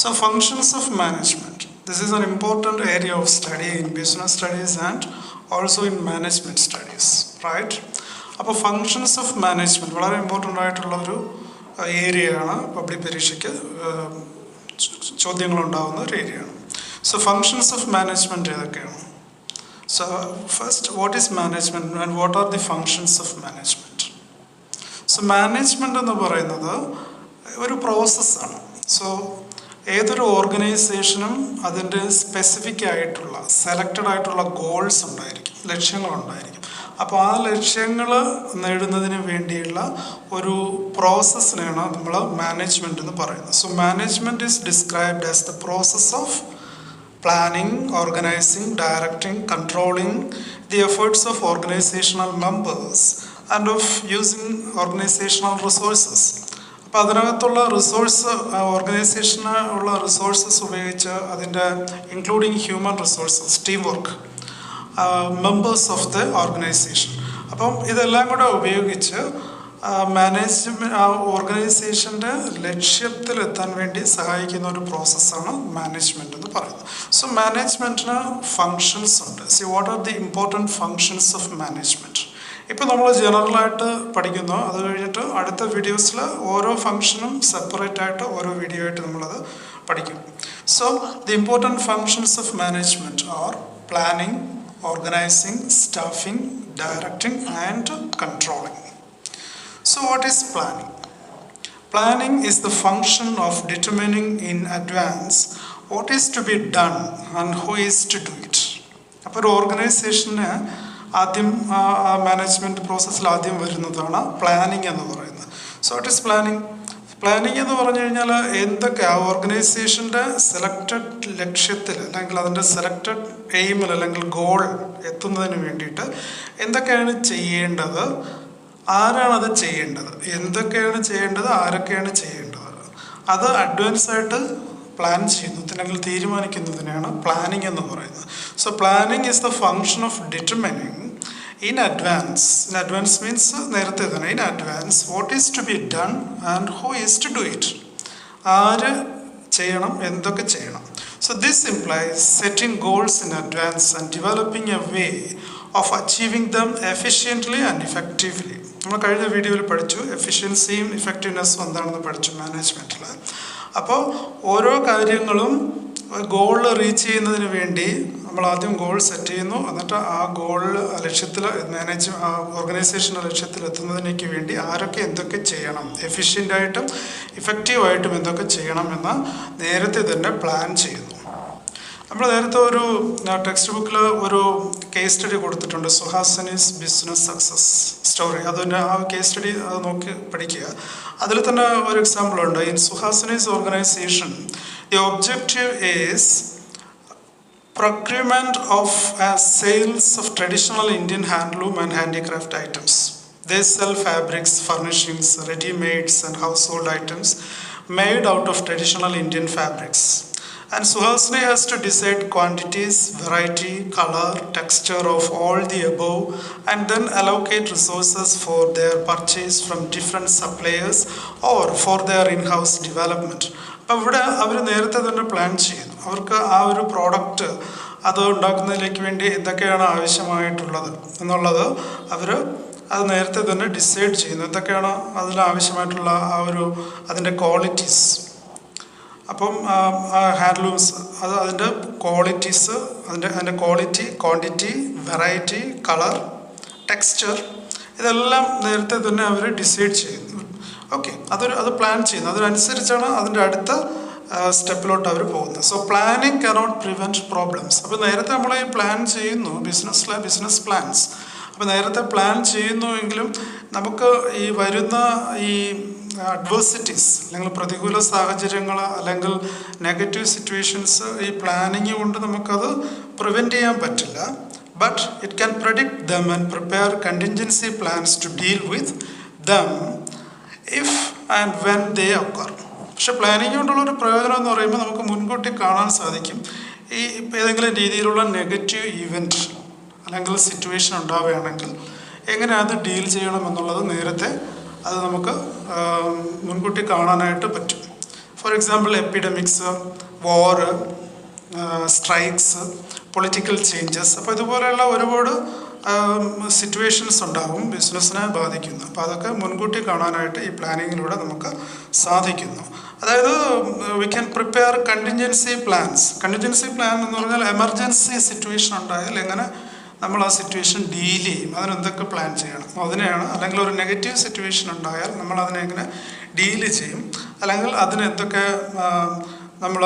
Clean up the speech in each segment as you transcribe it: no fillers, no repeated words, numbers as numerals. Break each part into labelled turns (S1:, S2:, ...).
S1: So functions of management. This is an important area of study in business studies and also in management studies, right? അപ്പോൾ functions of management വളരെ important ആയിട്ടുള്ള ഒരു ഏരിയയാണ്, public പരീക്ഷയ്ക്ക് ചോദ്യങ്ങളുണ്ടാകുന്ന ഒരു ഏരിയയാണ്. So functions of management ഏതൊക്കെയാണ്? So first, what is management and what are the functions of management? So management എന്ന് പറയുന്നത് ഒരു പ്രോസസ്സാണ്. സോ ഏതൊരു ഓർഗനൈസേഷനും അതിൻ്റെ സ്പെസിഫിക് ആയിട്ടുള്ള സെലക്റ്റഡ് ആയിട്ടുള്ള ഗോൾസ് ഉണ്ടായിരിക്കും, ലക്ഷ്യങ്ങളുണ്ടായിരിക്കും. അപ്പോൾ ആ ലക്ഷ്യങ്ങൾ നേടുന്നതിന് വേണ്ടിയുള്ള ഒരു പ്രോസസ്സിനെയാണ് നമ്മൾ മാനേജ്മെൻറ്റ് എന്ന് പറയുന്നത്. So management is described as the process of planning, organizing, directing, controlling the efforts of organizational members and of using organizational resources. അപ്പോൾ അതിനകത്തുള്ള ഓർഗനൈസേഷന് ഉള്ള റിസോഴ്സസ് ഉപയോഗിച്ച് അതിൻ്റെ including human resources, team work, members of the organisation. അപ്പം ഇതെല്ലാം കൂടെ ഉപയോഗിച്ച് ഓർഗനൈസേഷൻ്റെ ലക്ഷ്യത്തിലെത്താൻ വേണ്ടി സഹായിക്കുന്ന ഒരു പ്രോസസ്സാണ് മാനേജ്മെൻറ്റ് എന്ന് പറയുന്നത്. സോ മാനേജ്മെൻറ്റിന് ഫങ്ഷൻസ് ഉണ്ട്. See what are the important functions of management? ഇപ്പോൾ നമ്മൾ ജനറലായിട്ട് പഠിക്കുന്നു. അത് കഴിഞ്ഞിട്ട് അടുത്ത വീഡിയോസിൽ ഓരോ ഫങ്ഷനും സെപ്പറേറ്റ് ആയിട്ട് ഓരോ വീഡിയോ ആയിട്ട് നമ്മളത് പഠിക്കും. So the important functions of management are planning, organising, staffing, directing and controlling. So what is planning? Planning is the function of determining in advance what is to be done and who is to do it. അപ്പോൾ ഒരു ഓർഗനൈസേഷന് ആദ്യം management പ്രോസസ്സിൽ ആദ്യം വരുന്നതാണ് planning എന്ന് പറയുന്നത്. So what is planning? Planning എന്ന് പറഞ്ഞു കഴിഞ്ഞാൽ എന്തൊക്കെ ആ ഓർഗനൈസേഷൻ്റെ സെലക്റ്റഡ് ലക്ഷ്യത്തിൽ അല്ലെങ്കിൽ അതിൻ്റെ സെലക്റ്റഡ് എയിമിൽ അല്ലെങ്കിൽ ഗോൾ എത്തുന്നതിന് വേണ്ടിയിട്ട് എന്തൊക്കെയാണ് ചെയ്യേണ്ടത്, ആരാണത് ചെയ്യേണ്ടത്, എന്തൊക്കെയാണ് ചെയ്യേണ്ടത്, ആരൊക്കെയാണ് ചെയ്യേണ്ടത്, അത് അഡ്വാൻസ് ആയിട്ട് പ്ലാൻ ചെയ്യുന്നതിന് അല്ലെങ്കിൽ തീരുമാനിക്കുന്നതിനാണ് പ്ലാനിങ് എന്ന് പറയുന്നത്. So planning is the function of determining in advance. In advance means നേരത്തെ തന്നെ, in advance what is to be done and who is to do it. ആര് ചെയ്യണം, എന്തൊക്കെ ചെയ്യണം. So this implies setting goals in advance and developing a way of achieving them efficiently and effectively. നമ്മൾ കഴിഞ്ഞ വീഡിയോയിൽ പഠിച്ചു എഫിഷ്യൻസിയും ഇഫക്റ്റീവ്നെസ്സും എന്താണെന്ന് പഠിച്ചു മാനേജ്മെൻറ്റിൽ. അപ്പോൾ ഓരോ കാര്യങ്ങളും ഗോൾ റീച്ച് ചെയ്യുന്നതിന് വേണ്ടി നമ്മൾ ആദ്യം ഗോൾ സെറ്റ് ചെയ്യുന്നു. എന്നിട്ട് ആ ഗോളിൽ ലക്ഷ്യത്തിൽ ഓർഗനൈസേഷൻ്റെ ലക്ഷ്യത്തിൽ എത്തുന്നതിനേക്ക് വേണ്ടി ആരൊക്കെ എന്തൊക്കെ ചെയ്യണം, എഫിഷ്യൻ്റായിട്ടും ഇഫക്റ്റീവായിട്ടും എന്തൊക്കെ ചെയ്യണമെന്ന് നേരത്തെ തന്നെ പ്ലാൻ ചെയ്യുന്നു. നമ്മൾ നേരത്തെ ഒരു ടെക്സ്റ്റ് ബുക്കിൽ ഒരു കേസ് സ്റ്റഡി കൊടുത്തിട്ടുണ്ട്, സുഹാസിനീസ് ബിസിനസ് സക്സസ് സ്റ്റോറി. അതിൻ്റെ ആ കേസ് സ്റ്റഡി അത് നോക്കി പഠിക്കുക. അതിൽ തന്നെ ഒരു എക്സാമ്പിൾ ഉണ്ട്. In Suhasini's organisation the objective is procurement of sales of traditional Indian handloom and handicraft items. They sell fabrics, furnishings, ready-mades and household items made out of traditional Indian fabrics. And Suhasini has to decide quantities, variety, color, texture of all the above and then allocate resources for their purchase from different suppliers or for their in-house development. അപ്പോൾ ഇവിടെ അവർ നേരത്തെ തന്നെ plan ചെയ്യുന്നു. അവർക്ക് ആ ഒരു product അത് ഉണ്ടാക്കുന്നതിലേക്ക് വേണ്ടി എന്തൊക്കെയാണ് ആവശ്യമായിട്ടുള്ളത് എന്നുള്ളത് അവർ അത് നേരത്തെ തന്നെ ഡിസൈഡ് ചെയ്യുന്നു. എന്തൊക്കെയാണ് അതിനാവശ്യമായിട്ടുള്ള ആ ഒരു അതിൻ്റെ ക്വാളിറ്റീസ്. അപ്പം ഹാൻഡ്ലൂംസ് അത് അതിൻ്റെ ക്വാളിറ്റീസ്, അതിൻ്റെ quality, quantity, variety, colour, texture ഇതെല്ലാം നേരത്തെ തന്നെ അവർ ഡിസൈഡ് ചെയ്യുന്നു. ഓക്കെ, അത് പ്ലാൻ ചെയ്യുന്നു. അതിനനുസരിച്ചാണ് അതിൻ്റെ അടുത്ത സ്റ്റെപ്പിലോട്ട് അവർ പോകുന്നത്. So planning cannot prevent problems. അപ്പോൾ നേരത്തെ നമ്മൾ ഈ പ്ലാൻ ചെയ്യുന്നു, ബിസിനസ് പ്ലാൻസ്. അപ്പോൾ നേരത്തെ പ്ലാൻ ചെയ്യുന്നുവെങ്കിലും നമുക്ക് ഈ വരുന്ന ഈ അഡ്വേഴ്സിറ്റീസ് അല്ലെങ്കിൽ പ്രതികൂല സാഹചര്യങ്ങൾ അല്ലെങ്കിൽ നെഗറ്റീവ് സിറ്റുവേഷൻസ് ഈ പ്ലാനിങ് കൊണ്ട് നമുക്കത് പ്രിവെൻറ്റ് ചെയ്യാൻ പറ്റില്ല. But it can predict them and prepare contingency plans to deal with them if and when they occur. പക്ഷെ പ്ലാനിങ് കൊണ്ടുള്ളൊരു പ്രയോജനം എന്ന് പറയുമ്പോൾ നമുക്ക് മുൻകൂട്ടി കാണാൻ സാധിക്കും ഈ ഏതെങ്കിലും രീതിയിലുള്ള നെഗറ്റീവ് ഈവൻറ്റ് അല്ലെങ്കിൽ സിറ്റുവേഷൻ ഉണ്ടാവുകയാണെങ്കിൽ എങ്ങനെ അത് ഡീൽ ചെയ്യണം എന്നുള്ളത് നേരത്തെ അത് നമുക്ക് മുൻകൂട്ടി കാണാനായിട്ട് പറ്റും. For example epidemics, war, strikes, political changes. അപ്പോൾ ഇതുപോലെയുള്ള ഒരുപാട് സിറ്റുവേഷൻസ് ഉണ്ടാകും ബിസിനസ്സിനെ ബാധിക്കുന്നു. അപ്പോൾ അതൊക്കെ മുൻകൂട്ടി കാണാനായിട്ട് ഈ പ്ലാനിങ്ങിലൂടെ നമുക്ക് സാധിക്കുന്നു. അതായത് we can prepare contingency plans. Contingency plan എന്ന് പറഞ്ഞാൽ എമർജൻസി സിറ്റുവേഷൻ ഉണ്ടായാൽ എങ്ങനെ നമ്മൾ ആ സിറ്റുവേഷൻ ഡീൽ ചെയ്യും, അതിനെന്തൊക്കെ പ്ലാൻ ചെയ്യണം അതിനെയാണ്. അല്ലെങ്കിൽ ഒരു നെഗറ്റീവ് സിറ്റുവേഷൻ ഉണ്ടായാൽ നമ്മൾ അതിനെ എങ്ങനെ ഡീൽ ചെയ്യും, അല്ലെങ്കിൽ അതിനെന്തൊക്കെ നമ്മൾ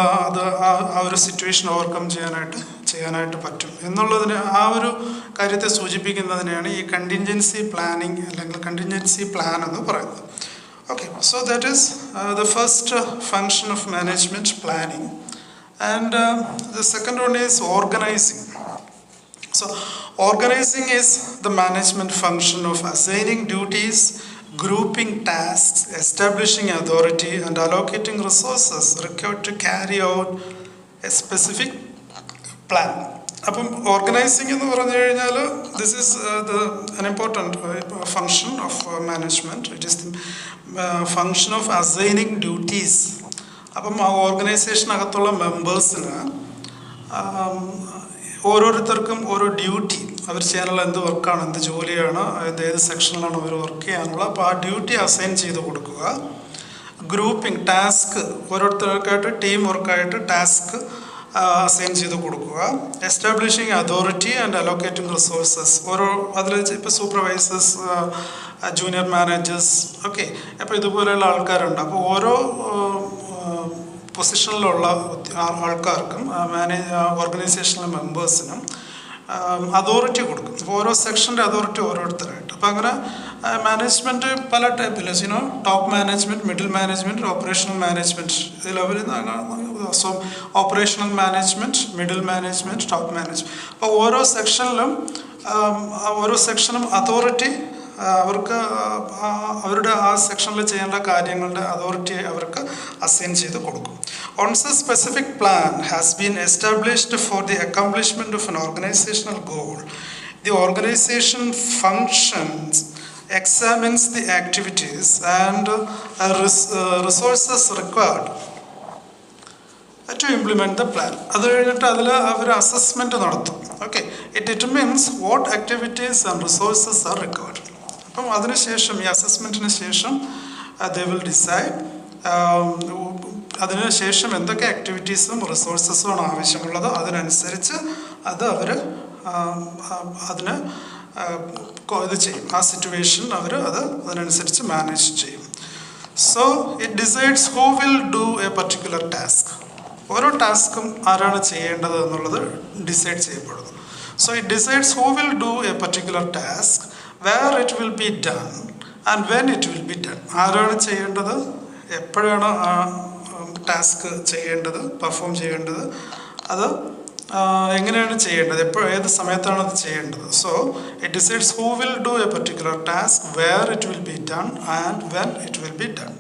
S1: ആ ഒരു സിറ്റുവേഷൻ ഓവർകം ചെയ്യാനായിട്ട് പറ്റും എന്നുള്ളതിന് ആ ഒരു കാര്യത്തെ സൂചിപ്പിക്കുന്നതിനെയാണ് ഈ കണ്ടിൻജൻസി പ്ലാനിങ് അല്ലെങ്കിൽ കണ്ടിൻജൻസി പ്ലാൻ എന്ന് പറയുന്നത്. Okay, so that is the first function of management, planning. And the second one is organizing. So organizing is the management function of assigning duties, grouping tasks, establishing authority, and allocating resources required to carry out a specific plan. അപ്പം organising എന്ന് പറഞ്ഞു കഴിഞ്ഞാൽ this is an important function of management. It is the function of assigning duties. അപ്പം ആ ഓർഗനൈസേഷനകത്തുള്ള മെമ്പേഴ്സിന് ഓരോരുത്തർക്കും ഓരോ duty, അവർ ചെയ്യാനുള്ള എന്ത് വർക്കാണ്, എന്ത് ജോലിയാണ്, ഏത് സെക്ഷനിലാണ് അവർ വർക്ക് ചെയ്യാനുള്ള, അപ്പോൾ ആ ഡ്യൂട്ടി അസൈൻ ചെയ്ത് കൊടുക്കുക. ഗ്രൂപ്പിംഗ്, ടാസ്ക്, ഓരോരുത്തർക്കായിട്ട് ടീം വർക്കായിട്ട് ടാസ്ക് അസൈൻ ചെയ്ത് കൊടുക്കുക. Establishing authority and allocating resources. ഓരോ അതിൽ ഇപ്പോൾ സൂപ്പർവൈസേഴ്സ്, ജൂനിയർ മാനേജേഴ്സ്, ഓക്കെ, അപ്പോൾ ഇതുപോലെയുള്ള ആൾക്കാരുണ്ട്. അപ്പോൾ ഓരോ പൊസിഷനിലുള്ള ആൾക്കാർക്കും ഓർഗനൈസേഷനിലെ മെമ്പേഴ്സിനും അതോറിറ്റി കൊടുക്കും. അപ്പോൾ ഓരോ സെക്ഷൻ്റെ അതോറിറ്റി ഓരോരുത്തരായിട്ട്. അപ്പോൾ അങ്ങനെ മാനേജ്മെൻറ്റ് പല ടൈപ്പിൽ, top management, middle management, operational management, ഇതിൽ അവർ so operational management, middle management, top management. അപ്പോൾ ഓരോ സെക്ഷനും അതോറിറ്റി അവർക്ക് അവരുടെ ആ സെക്ഷനിൽ ചെയ്യേണ്ട കാര്യങ്ങളുടെ അതോറിറ്റി അവർക്ക് അസൈൻ ചെയ്ത് കൊടുക്കും. Once a specific plan has been established for the accomplishment of an organizational goal, the organization functions, examines the activities and resources required to implement the plan. അത് കഴിഞ്ഞിട്ട് അതിൽ അവർ അസസ്മെൻറ്റ് നടത്തും. Okay, it determines what activities and resources are required. അപ്പം അതിനുശേഷം, ഈ അസസ്മെൻറ്റിന് ശേഷം they will decide അതിനുശേഷം എന്തൊക്കെ ആക്ടിവിറ്റീസും റിസോഴ്സസുമാണ് ആവശ്യമുള്ളത്. അതിനനുസരിച്ച് അവർ അതിന് ഇത് ചെയ്യും. ആ സിറ്റുവേഷൻ അതിനനുസരിച്ച് മാനേജ് ചെയ്യും. So it decides who will do A particular task. ഓരോ ടാസ്കും ആരാണ് ചെയ്യേണ്ടത് എന്നുള്ളത് ഡിസൈഡ് ചെയ്യപ്പെടുന്നു. So it decides who will do A particular task, where it will be done and when it will be done. ആരാണ് ചെയ്യേണ്ടത്, എപ്പോഴാണ് ആ ടാസ്ക് ചെയ്യേണ്ടത്, പെർഫോം ചെയ്യേണ്ടത്, അത് എങ്ങനെയാണ് ചെയ്യേണ്ടത്, ഏത് സമയത്താണ് അത് ചെയ്യേണ്ടത്. So it decides who will do A particular task, where it will be done and when it will be done.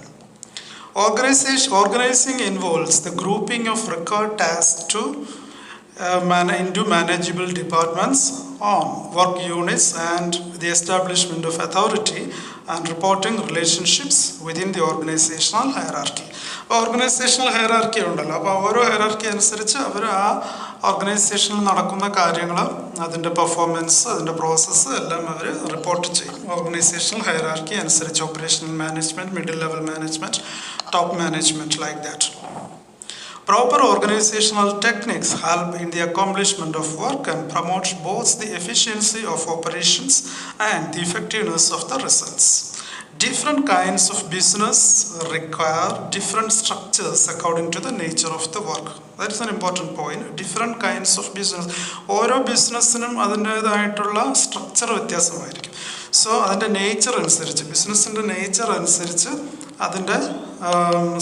S1: Organizing involves the grouping of required tasks into manageable departments on work units and the establishment of authority and reporting relationships within the organizational hierarchy. Organisational hierarchy ഉണ്ടല്ലോ, അപ്പോൾ ഓരോ hierarchy അനുസരിച്ച് അവർ ആ ഓർഗനൈസേഷനിൽ നടക്കുന്ന കാര്യങ്ങൾ, അതിൻ്റെ performance, അതിൻ്റെ പ്രോസസ്സ് എല്ലാം അവർ റിപ്പോർട്ട് ചെയ്യും. ഓർഗനൈസേഷണൽ ഹൈറാർക്കി അനുസരിച്ച് operational management, middle level management, top management, like that. Proper organizational techniques help in the accomplishment of work and promote both the efficiency of operations and the effectiveness of the results. Different kinds of business require different structures according to the nature of the work. That is an important point. Different kinds of business. ഓരോ ബിസിനസ്സിനും അതിൻ്റേതായിട്ടുള്ള structure വ്യത്യാസമായിരിക്കും. So അതിൻ്റെ nature അനുസരിച്ച്, ബിസിനസ്സിൻ്റെ nature അനുസരിച്ച് അതിൻ്റെ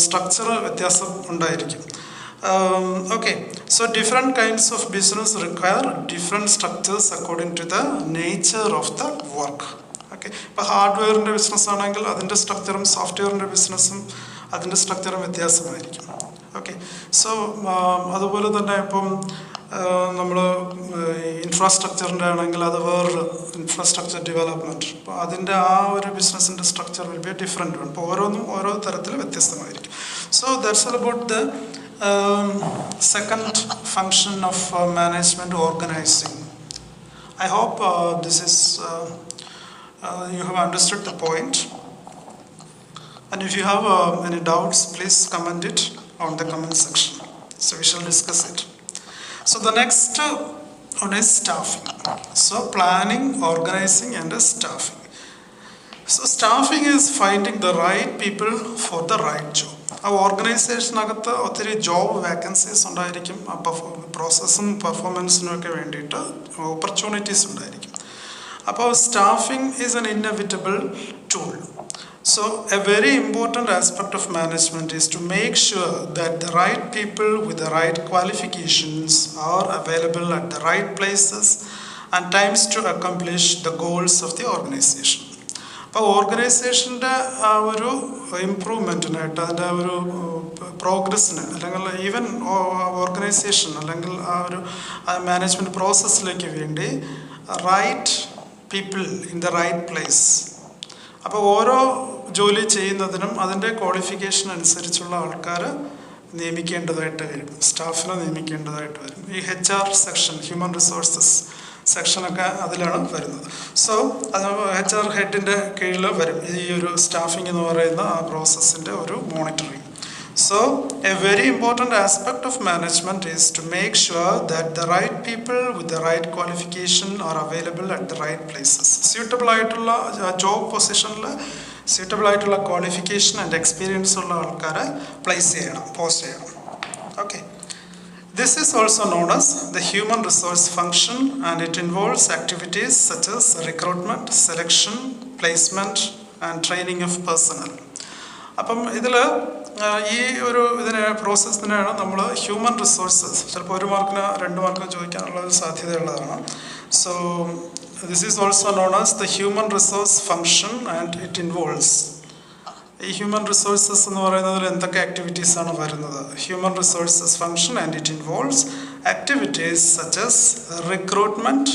S1: structure വ്യത്യാസം ഉണ്ടായിരിക്കും. Okay, so different kinds of business require different structures according to the nature of the work. Okay, ഇപ്പോൾ ഹാർഡ്വെയറിൻ്റെ ബിസിനസ് ആണെങ്കിൽ അതിൻ്റെ സ്ട്രക്ചറും സോഫ്റ്റ്വെയറിൻ്റെ ബിസിനസ്സും അതിൻ്റെ സ്ട്രക്ചറും വ്യത്യാസമായിരിക്കും. ഓക്കെ, സോ അതുപോലെ തന്നെ ഇപ്പം നമ്മൾ ഇൻഫ്രാസ്ട്രക്ചറിൻ്റെ ആണെങ്കിൽ അത് വേറൊരു ഇൻഫ്രാസ്ട്രക്ചർ ഡെവലപ്മെൻറ്റ്, അപ്പോൾ അതിൻ്റെ ആ ഒരു ബിസിനസ്സിൻ്റെ സ്ട്രക്ചർ വിൽ ബി ഡിഫറെൻറ്റ്. അപ്പോൾ ഓരോന്നും ഓരോ തരത്തിൽ വ്യത്യസ്തമായിരിക്കും. So that's all about the second function of management, organizing. I hope this is you have understood the point. And if you have any doubts, please comment it on the comment section. So we shall discuss it. So the next one is staffing. So planning, organizing, and staffing. So staffing is finding the right people for the right job. ആ ഓർഗനൈസേഷനകത്ത് ഒത്തിരി job vacancies ഉണ്ടായിരിക്കും. പ്രോസസ്സും പെർഫോമൻസിനും ഒക്കെ വേണ്ടിയിട്ട് opportunities ഉണ്ടായിരിക്കും. അപ്പോൾ staffing is N inevitable tool. So a very important aspect of management is to make sure that the right people with the right qualifications are available at the right places and times to accomplish the goals of the organization. അപ്പോൾ ഓർഗനൈസേഷൻ്റെ ആ ഒരു ഇംപ്രൂവ്മെൻറ്റിനായിട്ട്, അതിൻ്റെ ആ ഒരു പ്രോഗ്രസ്സിന്, അല്ലെങ്കിൽ even organisation അല്ലെങ്കിൽ ആ ഒരു മാനേജ്മെൻറ്റ് പ്രോസസ്സിലേക്ക് വേണ്ടി right people in the right place. അപ്പോൾ ഓരോ ജോലി ചെയ്യുന്നതിനും അതിൻ്റെ ക്വാളിഫിക്കേഷൻ അനുസരിച്ചുള്ള ആൾക്കാർ നിയമിക്കേണ്ടതായിട്ട് വരും, സ്റ്റാഫിനെ നിയമിക്കേണ്ടതായിട്ട് വരും. ഈ HR സെക്ഷൻ, ഹ്യൂമൻ റിസോഴ്സസ് സെക്ഷനൊക്കെ അതിലാണ് വരുന്നത്. സോ അത് HR ഹെഡിൻ്റെ കീഴിൽ വരും ഈ ഒരു സ്റ്റാഫിംഗ് എന്ന് പറയുന്ന ആ പ്രോസസ്സിൻ്റെ ഒരു monitoring. So a very important aspect of management is to make sure that the right people with the right qualification are available at the right places. Suitable ആയിട്ടുള്ള ജോബ് പൊസിഷനിൽ suitable ആയിട്ടുള്ള ക്വാളിഫിക്കേഷൻ ആൻഡ് എക്സ്പീരിയൻസ് ഉള്ള ആൾക്കാരെ place ചെയ്യണം, post ചെയ്യണം. Okay. This is also known as the human resource function, and it involves activities such as recruitment, selection, placement and training of personnel. അപ്പം ഇതിൽ ഈ ഒരു പ്രോസസ്സിനാണ് നമ്മൾ ഹ്യൂമൻ റിസോഴ്സസ്, ചിലപ്പോൾ 1 മാർക്കിന് 2 മാർക്കിന് ചോദിക്കാനുള്ള ഒരു സാധ്യതയുള്ളതാണ്. So this is also known as the human resource function and it involves. ഈ ഹ്യൂമൻ റിസോഴ്സസ് എന്ന് പറയുന്നതിൽ എന്തൊക്കെ ആക്ടിവിറ്റീസാണ് വരുന്നത്? Human resources function and it involves activities such as recruitment,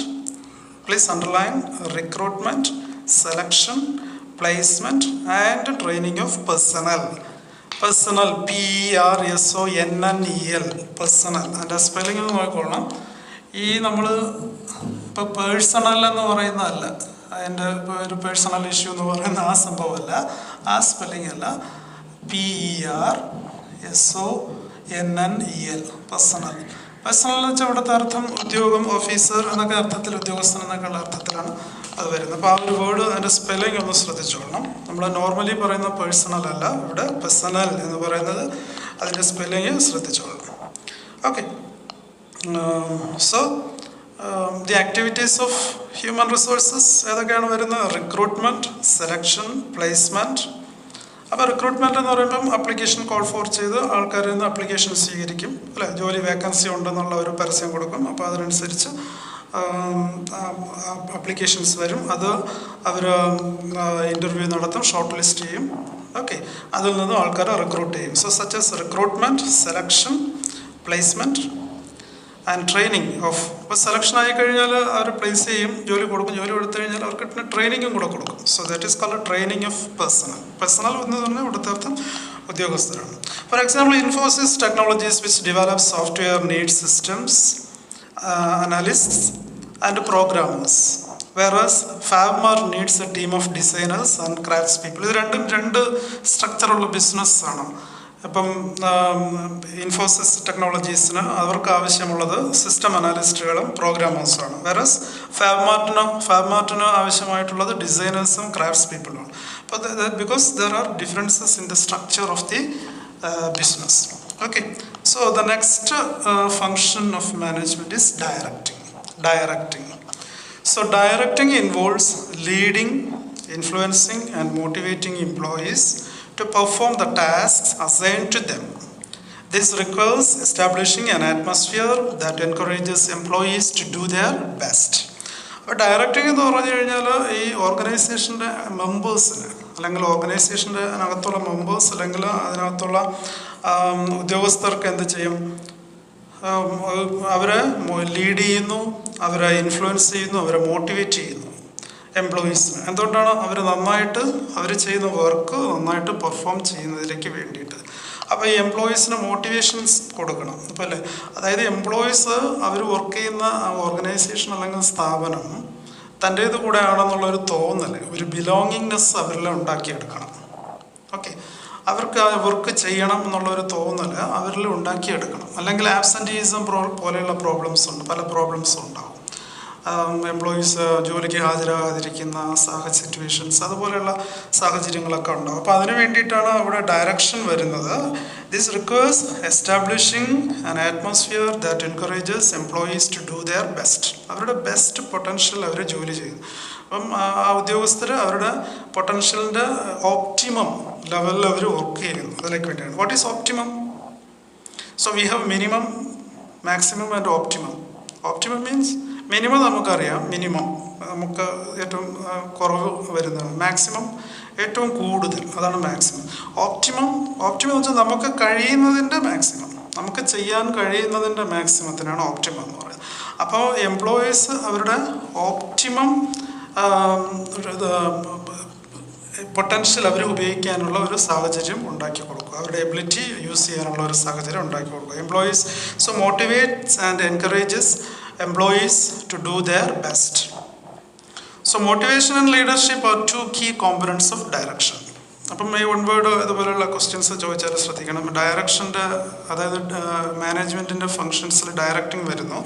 S1: please underline, recruitment, selection, placement and training of personnel. Personnel, PERSONNEL, personnel. അതിൻ്റെ spelling നോക്കിക്കൊള്ളണം. ഈ നമ്മൾ ഇപ്പോൾ പേഴ്സണൽ എന്ന് പറയുന്നതല്ല, അതിൻ്റെ ഒരു പേഴ്സണൽ ഇഷ്യൂ എന്ന് പറയുന്ന ആ സംഭവമല്ല, ആ സ്പെല്ലിംഗ് അല്ല. PERSONNEL, personal. പേഴ്സണൽ എന്ന് വെച്ചാൽ ഇവിടുത്തെ അർത്ഥം ഉദ്യോഗം, ഓഫീസർ എന്നൊക്കെ അർത്ഥത്തിൽ, ഉദ്യോഗസ്ഥൻ എന്നൊക്കെയുള്ള അർത്ഥത്തിലാണ് അത് വരുന്നത്. അപ്പോൾ ആ ഒരു വേർഡ്, അതിൻ്റെ സ്പെല്ലിംഗ് ഒന്ന് ശ്രദ്ധിച്ചോളണം. നമ്മൾ നോർമലി പറയുന്ന പേഴ്സണൽ അല്ല, ഇവിടെ പേഴ്സണൽ എന്ന് പറയുന്നത്, അതിൻ്റെ സ്പെല്ലിംഗ് ശ്രദ്ധിച്ചോളണം. Okay. So the activities of human resources ഏതൊക്കെയാണ് വരുന്നത്? Recruitment, selection, placement. അപ്പോൾ റിക്രൂട്ട്മെൻറ്റ് എന്ന് പറയുമ്പം അപ്ലിക്കേഷൻ കോൾ ഫോർ ചെയ്ത് ആൾക്കാരിൽ നിന്ന് അപ്ലിക്കേഷൻ സ്വീകരിക്കും, അല്ലേ? ജോലി വേക്കൻസി ഉണ്ടെന്നുള്ള ഒരു പരസ്യം കൊടുക്കും. അപ്പോൾ അതിനനുസരിച്ച് അപ്ലിക്കേഷൻസ് വരും. അത് അവർ ഇൻ്റർവ്യൂ നടത്തും, ഷോർട്ട് ലിസ്റ്റ് ചെയ്യും. ഓക്കെ. അതിൽ നിന്നും ആൾക്കാരെ റിക്രൂട്ട് ചെയ്യും. So such as recruitment, selection, placement and training of. ഇപ്പോൾ സെലക്ഷൻ ആയി കഴിഞ്ഞാൽ അവർ പ്ലേസ് ചെയ്യും, ജോലി കൊടുക്കും. ജോലി കൊടുത്തു കഴിഞ്ഞാൽ അവർക്ക് ട്രെയിനിങ്ങും കൂടെ കൊടുക്കും. So that is called training of personnel. Personnel എന്ന് പറഞ്ഞാൽ ഇവിടുത്തെ അർത്ഥം ഉദ്യോഗസ്ഥരാണ്. For example, Infosys technologies which develop software need systems, analysts and programmers, whereas Fabmar needs a team of designers and craftspeople. ഇത് രണ്ട് സ്ട്രക്ചറുള്ള ബിസിനസ്സാണ്. അപ്പം ഇൻഫോസിസ് ടെക്നോളജീസിന് അവർക്ക് ആവശ്യമുള്ളത് സിസ്റ്റം അനാലിസ്റ്റുകളും പ്രോഗ്രാമേഴ്സുമാണ്. വേറസ് ഫാബ്മാർട്ടിന് ആവശ്യമായിട്ടുള്ളത് ഡിസൈനേഴ്സും ക്രാഫ്റ്റ്സ് പീപ്പിളുമാണ്. അപ്പോൾ because there are differences in the structure of the business. Okay, so the next function of management is directing. So directing involves leading, influencing and motivating employees to perform the tasks assigned to them. This requires establishing an atmosphere that encourages employees to do their best. അപ്പോൾ directing എന്ന് പറഞ്ഞു കഴിഞ്ഞാൽ ഈ ഓർഗനൈസേഷൻ്റെ മെമ്പേഴ്സിന്, അല്ലെങ്കിൽ ഓർഗനൈസേഷൻ്റെ അകത്തുള്ള members, അല്ലെങ്കിൽ അതിനകത്തുള്ള ഉദ്യോഗസ്ഥർക്ക് എന്ത് ചെയ്യും? അവരെ ലീഡ് ചെയ്യുന്നു, അവരെ ഇൻഫ്ലുവൻസ് ചെയ്യുന്നു, അവരെ മോട്ടിവേറ്റ് ചെയ്യുന്നു എംപ്ലോയീസിന്. എന്തുകൊണ്ടാണ്? അവർ ചെയ്യുന്ന വർക്ക് നന്നായിട്ട് പെർഫോം ചെയ്യുന്നതിലേക്ക് വേണ്ടിയിട്ട്. അപ്പോൾ ഈ എംപ്ലോയീസിന് മോട്ടിവേഷൻസ് കൊടുക്കണം. അപ്പോൾ അല്ലേ, അതായത് എംപ്ലോയീസ് അവർ വർക്ക് ചെയ്യുന്ന ഓർഗനൈസേഷൻ അല്ലെങ്കിൽ സ്ഥാപനം തൻ്റേത് കൂടെ ആണെന്നുള്ളൊരു തോന്നൽ, ഒരു ബിലോങ്ങിങ്നെസ് അവരിൽ ഉണ്ടാക്കിയെടുക്കണം. ഓക്കെ, അവർക്ക് വർക്ക് ചെയ്യണം എന്നുള്ളൊരു തോന്നൽ അവരിൽ ഉണ്ടാക്കിയെടുക്കണം. അല്ലെങ്കിൽ ആബ്സെൻറ്റീസം പോലെയുള്ള പ്രോബ്ലംസ് ഉണ്ട്, പല പ്രോബ്ലംസും ഉണ്ടാവും. എംപ്ലോയീസ് ജോലിക്ക് ഹാജരാകാതിരിക്കുന്ന സിറ്റുവേഷൻസ്, അതുപോലെയുള്ള സാഹചര്യങ്ങളൊക്കെ ഉണ്ടാവും. അപ്പോൾ അതിന് വേണ്ടിയിട്ടാണ് അവിടെ ഡയറക്ഷൻ വരുന്നത്. This requires establishing an atmosphere that encourages employees to do their best. അവരുടെ ബെസ്റ്റ് പൊട്ടൻഷ്യൽ അവർ ജോലി ചെയ്യും. അപ്പം ആ ഉദ്യോഗസ്ഥർ അവരുടെ പൊട്ടൻഷ്യലിൻ്റെ ഓപ്റ്റിമം ലെവലിൽ അവർ വർക്ക് ചെയ്യുന്നു. അതിലേക്ക് വേണ്ടിയാണ്. What is optimum? So we have minimum, maximum and optimum. Optimum means minimum നമുക്കറിയാം, മിനിമം നമുക്ക് ഏറ്റവും കുറവ് വരുന്നതാണ്. മാക്സിമം ഏറ്റവും കൂടുതൽ, അതാണ് മാക്സിമം. ഓപ്റ്റിമം എന്ന് വെച്ചാൽ നമുക്ക് കഴിയുന്നതിൻ്റെ മാക്സിമം, നമുക്ക് ചെയ്യാൻ കഴിയുന്നതിൻ്റെ മാക്സിമത്തിനാണ് ഓപ്റ്റിമം എന്ന് പറയുന്നത്. അപ്പോൾ എംപ്ലോയീസ് അവരുടെ ഓപ്റ്റിമം പൊട്ടൻഷ്യൽ അവർ ഉപയോഗിക്കാനുള്ള ഒരു സാഹചര്യം ഉണ്ടാക്കി കൊടുക്കുക, അവരുടെ എബിലിറ്റി യൂസ് ചെയ്യാനുള്ള ഒരു സാഹചര്യം ഉണ്ടാക്കി കൊടുക്കുക. Employees so motivates and encourages employees to do their best. So motivation and leadership are two key components of direction. അപ്പം ഈ വൺ വേർഡ് ഇതുപോലെയുള്ള ക്വസ്റ്റ്യൻസ് ചോദിച്ചാൽ ശ്രദ്ധിക്കണം. ഡയറക്ഷൻ്റെ, അതായത് മാനേജ്മെൻറ്റിൻ്റെ ഫങ്ഷൻസിൽ ഡയറക്റ്റിംഗ് വരുന്നു.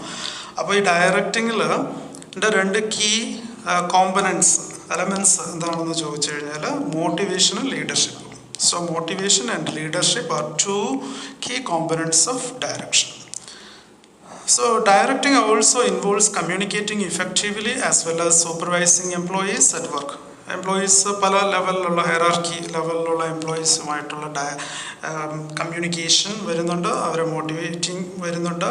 S1: അപ്പോൾ ഈ ഡയറക്റ്റിങ്ങിൽ രണ്ട് കീ കോമ്പണൻസ്, എലമെൻറ്റ്സ് എന്താണെന്ന് ചോദിച്ചു കഴിഞ്ഞാൽ മോട്ടിവേഷനും ലീഡർഷിപ്പും. So motivation and leadership are two key components of direction. So directing also involves communicating effectively as well as supervising employees at work. Employees പല ലെവലിലുള്ള ഹൈറാർക്കി ലെവലിലുള്ള എംപ്ലോയീസുമായിട്ടുള്ള കമ്മ്യൂണിക്കേഷൻ വരുന്നുണ്ട്, അവരെ മോട്ടിവേറ്റിംഗ് വരുന്നുണ്ട്,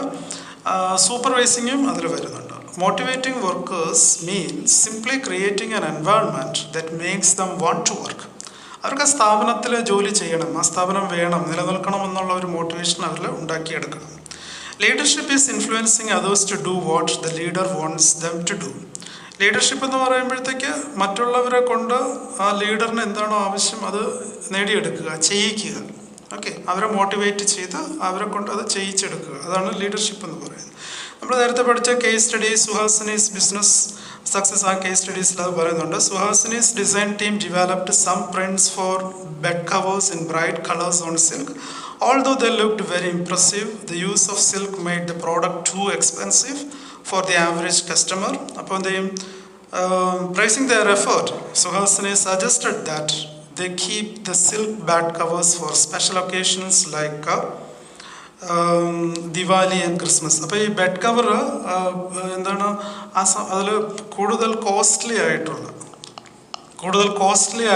S1: സൂപ്പർവൈസിങ്ങും അതിൽ വരുന്നുണ്ട്. Motivating workers means simply creating an environment that makes them want to work. അവർക്ക് ആ സ്ഥാപനത്തിൽ ജോലി ചെയ്യണം, ആ സ്ഥാപനം വേണം, നിലനിൽക്കണം എന്നുള്ള ഒരു മോട്ടിവേഷൻ അവരിൽ ഉണ്ടാക്കിയെടുക്കണം. Leadership is influencing others to do what the leader wants them to do. Leadership എന്ന് പറയുമ്പോഴത്തേക്ക് മറ്റുള്ളവരെ കൊണ്ട് ആ ലീഡറിന് എന്താണോ ആവശ്യം അത് നേടിയെടുക്കുക, ചെയ്യിക്കുക. ഓക്കെ, അവരെ മോട്ടിവേറ്റ് ചെയ്ത് അവരെ കൊണ്ട് അത് ചെയ്യിച്ചെടുക്കുക, അതാണ് ലീഡർഷിപ്പ് എന്ന് പറയുന്നത്. നമ്മൾ നേരത്തെ പഠിച്ച case studies, Suhasini's business success, ആ കേസ് സ്റ്റഡീസിൽ അത് പറയുന്നുണ്ട്. Suhasini's design team developed some prints for bed covers in bright colours on silk. Although they looked very impressive, the use of silk made the product too expensive for the average customer. Upon them praising their effort, Suhasini suggested that they keep the silk bed covers for special occasions like Diwali and Christmas. അപ്പോൾ ഈ bed cover എന്താണ്, അതിൽ കൂടുതൽ costly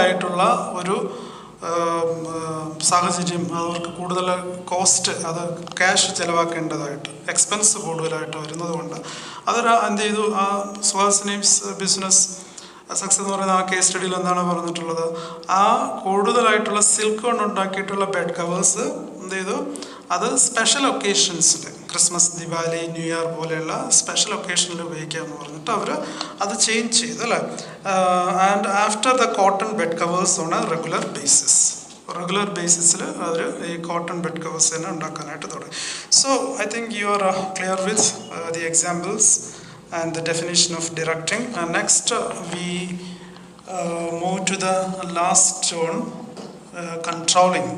S1: ആയിട്ടുള്ള ഒരു സാഹചര്യം, അവർക്ക് കൂടുതൽ കോസ്റ്റ്, അത് ക്യാഷ് ചിലവാക്കേണ്ടതായിട്ട്, എക്സ്പെൻസ് കൂടുതലായിട്ട് വരുന്നത് കൊണ്ട് അവർ എന്ത് ചെയ്തു, ആ സുഹാസിനീസ് ബിസിനസ് സക്സസ് എന്ന് പറയുന്ന ആ കേസ് സ്റ്റഡിയിൽ എന്താണ് പറഞ്ഞിട്ടുള്ളത്, ആ കൂടുതലായിട്ടുള്ള സിൽക്ക് കൊണ്ട് ഉണ്ടാക്കിയിട്ടുള്ള ബെഡ് കവേഴ്സ് എന്ത് ചെയ്തു, അത് സ്പെഷ്യൽ ഒക്കേഷൻസിൽ, ക്രിസ്മസ്, ദിവാലി, ന്യൂ ഇയർ പോലെയുള്ള സ്പെഷ്യൽ ഒക്കേഷനിൽ ഉപയോഗിക്കാമെന്ന് പറഞ്ഞിട്ട് അവർ അത് ചേഞ്ച് ചെയ്തു അല്ലേ. And after the cotton bed covers on a regular ബേസിസിൽ അവർ ഈ കോട്ടൺ ബെഡ് കവേഴ്സ് തന്നെ ഉണ്ടാക്കാനായിട്ട് തുടങ്ങി. So I think you are clear with the examples and the definition of directing. And next we move to the last one, controlling.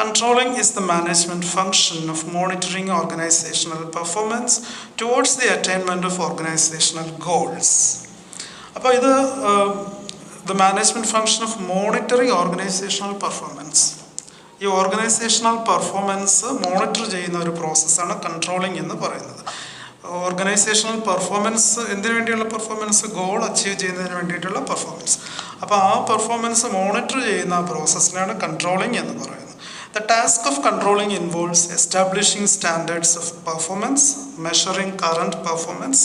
S1: Controlling is the management function of monitoring organizational performance towards the attainment of organizational goals. അപ്പോൾ ഇത് the management function of monitoring organizational performance. ഈ organisational performance monitor ചെയ്യുന്ന ഒരു പ്രോസസ്സാണ് controlling എന്ന് പറയുന്നത്. Organisational performance എന്തിനു വേണ്ടിയുള്ള പെർഫോമൻസ്, ഗോൾ അച്ചീവ് ചെയ്യുന്നതിന് വേണ്ടിയിട്ടുള്ള പെർഫോമൻസ്. അപ്പോൾ ആ പെർഫോമൻസ് മോണിറ്റർ ചെയ്യുന്ന പ്രോസസ്സിനാണ് കൺട്രോളിംഗ് എന്ന് പറയുന്നത്. The task of controlling involves establishing standards of performance, measuring current performance,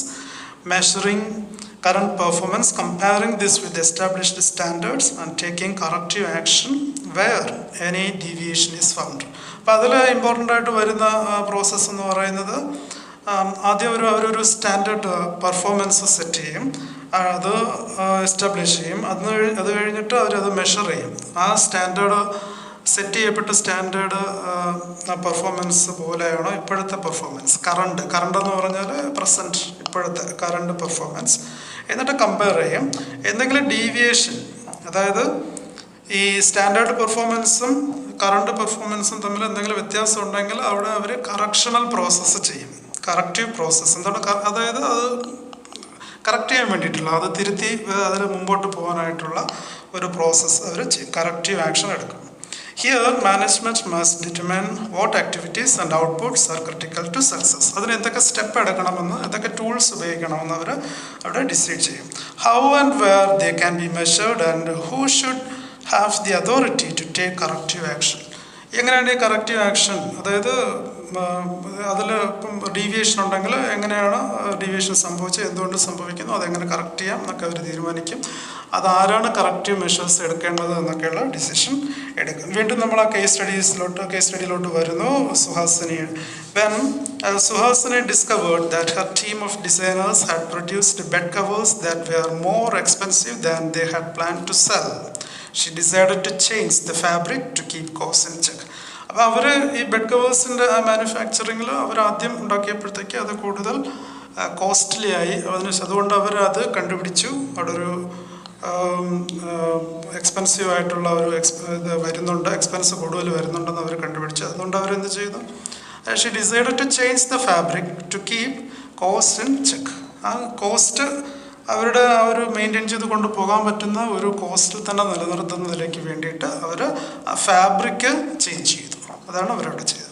S1: comparing this with established standards and taking corrective action where any deviation is found. അപ്പോൾ അതിൽ important ആയിട്ട് വരുന്ന process എന്ന് പറയുന്നത്, ആദ്യം അവരൊരു സ്റ്റാൻഡേർഡ് പെർഫോമൻസ് സെറ്റ് ചെയ്യും, അത് എസ്റ്റാബ്ലിഷ് ചെയ്യും, അത് കഴിഞ്ഞിട്ട് അവരത് മെഷർ ചെയ്യും. ആ സെറ്റ് ചെയ്യപ്പെട്ട സ്റ്റാൻഡേർഡ് പെർഫോമൻസ് പോലെയാണോ ഇപ്പോഴത്തെ പെർഫോമൻസ്, കറണ്ട് എന്ന് പറഞ്ഞാൽ പ്രസൻറ്റ്, ഇപ്പോഴത്തെ കറണ്ട് പെർഫോമൻസ്. എന്നിട്ട് കമ്പയർ ചെയ്യും. എന്തെങ്കിലും ഡീവിയേഷൻ, അതായത് ഈ സ്റ്റാൻഡേർഡ് പെർഫോമൻസും കറണ്ട് പെർഫോമൻസും തമ്മിൽ എന്തെങ്കിലും വ്യത്യാസം ഉണ്ടെങ്കിൽ അവിടെ അവർ കറക്ഷണൽ പ്രോസസ്സ് ചെയ്യും. കറക്റ്റീവ് പ്രോസസ്സ് എന്താണ്, അതായത് അത് കറക്റ്റ് ചെയ്യാൻ വേണ്ടിയിട്ടുള്ള, അത് തിരുത്തി അതിൽ മുമ്പോട്ട് പോകാനായിട്ടുള്ള ഒരു പ്രോസസ്സ് അവർ ചെയ്യും, കറക്റ്റീവ് ആക്ഷൻ എടുക്കും. Here, management must determine what activities and outputs are critical to success. അതിന് എന്തൊക്കെ സ്റ്റെപ്പ് എടുക്കണമെന്ന്, എന്തൊക്കെ ടൂൾസ് ഉപയോഗിക്കണമെന്ന് അവർ അവിടെ ഡിസൈഡ് ചെയ്യും. How and where they can be measured and who should have the authority to take corrective action. എങ്ങനെയാണ് ഈ corrective action, അതായത് അതിൽ ഇപ്പം ഡീവിയേഷൻ ഉണ്ടെങ്കിൽ എങ്ങനെയാണ് ഡീവിയേഷൻ സംഭവിച്ചത്, എന്തുകൊണ്ട് സംഭവിക്കുന്നു, അതെങ്ങനെ കറക്റ്റ് ചെയ്യാം എന്നൊക്കെ അവർ തീരുമാനിക്കും. അതാരാണ് കറക്റ്റീവ് മെഷേഴ്സ് എടുക്കേണ്ടത് എന്നൊക്കെയുള്ള ഡിസിഷൻ എടുക്കും. വീണ്ടും നമ്മൾ ആ കേസ് സ്റ്റഡിയിലോട്ട് വരുന്നു. Suhasini. When Suhasini discovered that her team of designers had produced bed covers that were more expensive than they had planned to sell, she decided to change the fabric to keep costs in check. അപ്പോൾ അവർ ഈ bed കവേഴ്സിൻ്റെ മാനുഫാക്ചറിങ്ങിൽ അവർ ആദ്യം ഉണ്ടാക്കിയപ്പോഴത്തേക്ക് അത് കൂടുതൽ costly ആയി. അതുകൊണ്ട് അവർ അത് കണ്ടുപിടിച്ചു. അവിടെ ഒരു എക്സ്പെൻസീവ് ആയിട്ടുള്ള ഒരു ഇത് വരുന്നുണ്ട്, എക്സ്പെൻസ് കൂടുതൽ വരുന്നുണ്ടെന്ന് അവർ കണ്ടുപിടിച്ചു. അതുകൊണ്ട് അവരെന്ത് ചെയ്തു, she decided to change the fabric to keep cost in check. ആ കോസ്റ്റ് അവരുടെ ആ ഒരു മെയിൻറ്റെയിൻ ചെയ്ത് കൊണ്ടുപോകാൻ പറ്റുന്ന ഒരു കോസ്റ്റിൽ തന്നെ നിലനിർത്തുന്നതിലേക്ക് വേണ്ടിയിട്ട് അവർ ആ ഫാബ്രിക് ചേഞ്ച് ചെയ്തു. അതാണ് അവരവിടെ ചെയ്തത്.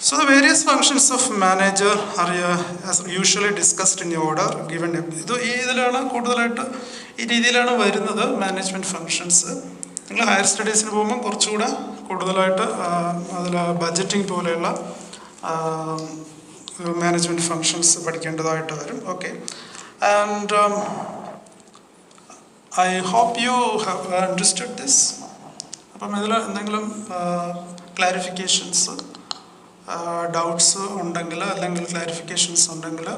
S1: So the various functions of manager are as usually discussed in order given. ഇതിലാണ് കൂടുതലായിട്ട് ഈ രീതിയിലാണ് വരുന്നത് മാനേജ്മെൻറ്റ് ഫങ്ഷൻസ്. നിങ്ങൾ ഹയർ സ്റ്റഡീസിന് പോകുമ്പോൾ കുറച്ചുകൂടെ കൂടുതലായിട്ട് അതിൽ ബഡ്ജറ്റിംഗ് പോലെയുള്ള മാനേജ്മെൻറ്റ് ഫങ്ഷൻസ് പഠിക്കേണ്ടതായിട്ട് വരും. Okay, and I hope you have understood this. അപ്പം ഇതിൽ എന്തെങ്കിലും ക്ലാരിഫിക്കേഷൻസ്, ഡൗട്ട്സ് ഉണ്ടെങ്കിൽ അല്ലെങ്കിൽ ക്ലാരിഫിക്കേഷൻസ് ഉണ്ടെങ്കിൽ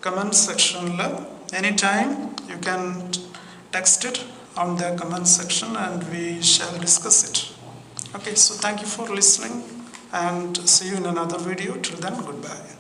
S1: കമൻറ്റ് സെക്ഷനിൽ any time you can text it on the comment section and we shall discuss it. Okay, so thank you for listening and see you in another video. Till then, goodbye.